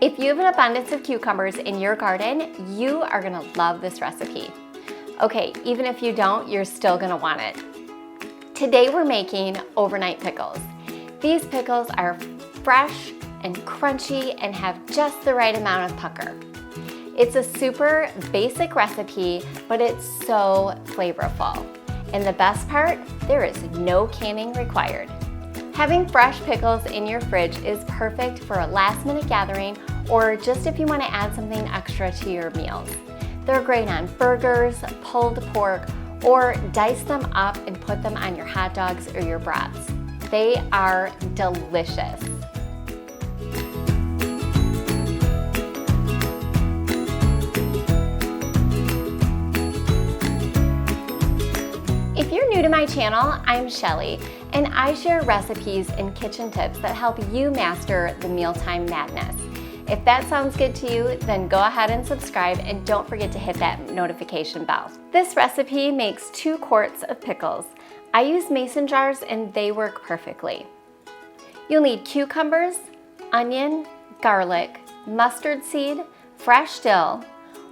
If you have an abundance of cucumbers in your garden, you are gonna love this recipe. Okay, even if you don't, you're still gonna want it. Today we're making overnight pickles. These pickles are fresh and crunchy and have just the right amount of pucker. It's a super basic recipe, but it's so flavorful. And the best part, there is no canning required. Having fresh pickles in your fridge is perfect for a last-minute gathering or just if you want to add something extra to your meals. They're great on burgers, pulled pork, or dice them up and put them on your hot dogs or your brats. They are delicious. If you're new to my channel, I'm Shelly, and I share recipes and kitchen tips that help you master the mealtime madness. If that sounds good to you, then go ahead and subscribe and don't forget to hit that notification bell. This recipe makes 2 quarts of pickles. I use mason jars and they work perfectly. You'll need cucumbers, onion, garlic, mustard seed, fresh dill,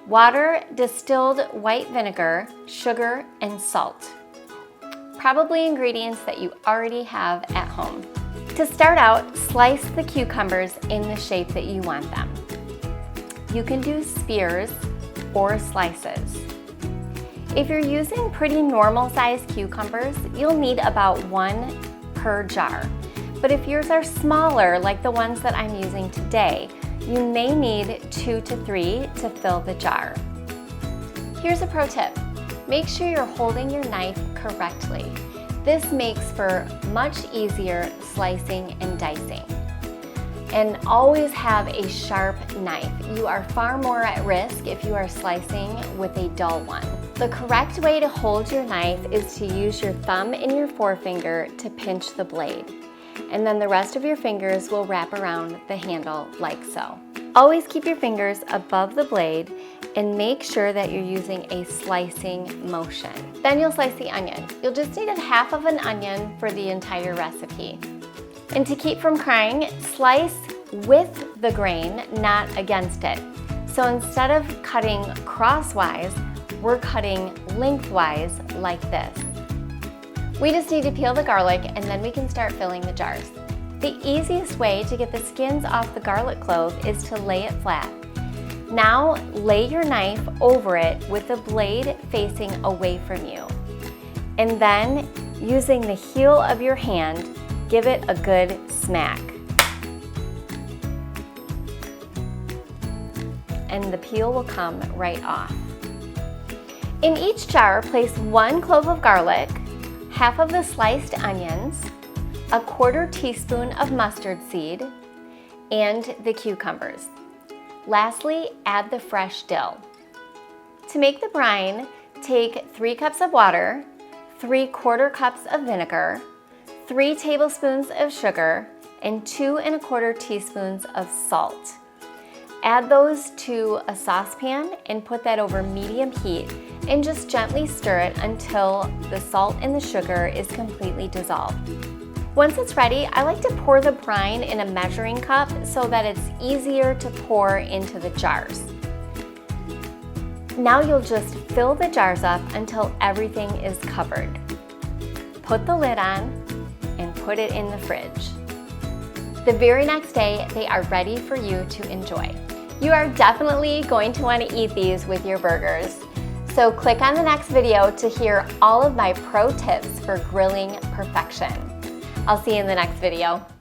water, distilled white vinegar, sugar, and salt. Probably ingredients that you already have at home. To start out, slice the cucumbers in the shape that you want them. You can do spears or slices. If you're using pretty normal sized cucumbers, you'll need about 1 per jar. But if yours are smaller, like the ones that I'm using today, you may need 2 to 3 to fill the jar. Here's a pro tip. Make sure you're holding your knife correctly. This makes for much easier slicing and dicing. And always have a sharp knife. You are far more at risk if you are slicing with a dull one. The correct way to hold your knife is to use your thumb and your forefinger to pinch the blade. And then the rest of your fingers will wrap around the handle like so. Always keep your fingers above the blade and make sure that you're using a slicing motion. Then you'll slice the onion. You'll just need 1/2 of an onion for the entire recipe. And to keep from crying, slice with the grain, not against it. So instead of cutting crosswise, we're cutting lengthwise like this. We just need to peel the garlic and then we can start filling the jars. The easiest way to get the skins off the garlic clove is to lay it flat. Now lay your knife over it with the blade facing away from you. And then using the heel of your hand, give it a good smack. And the peel will come right off. In each jar, place 1 clove of garlic, 1/2 of the sliced onions, 1/4 teaspoon of mustard seed, and the cucumbers. Lastly, add the fresh dill. To make the brine, take 3 cups of water, 3/4 cups of vinegar, 3 tablespoons of sugar, and 2 1/4 teaspoons of salt. Add those to a saucepan and put that over medium heat and just gently stir it until the salt and the sugar is completely dissolved. Once it's ready, I like to pour the brine in a measuring cup so that it's easier to pour into the jars. Now you'll just fill the jars up until everything is covered. Put the lid on and put it in the fridge. The very next day, they are ready for you to enjoy. You are definitely going to want to eat these with your burgers. So click on the next video to hear all of my pro tips for grilling perfection. I'll see you in the next video.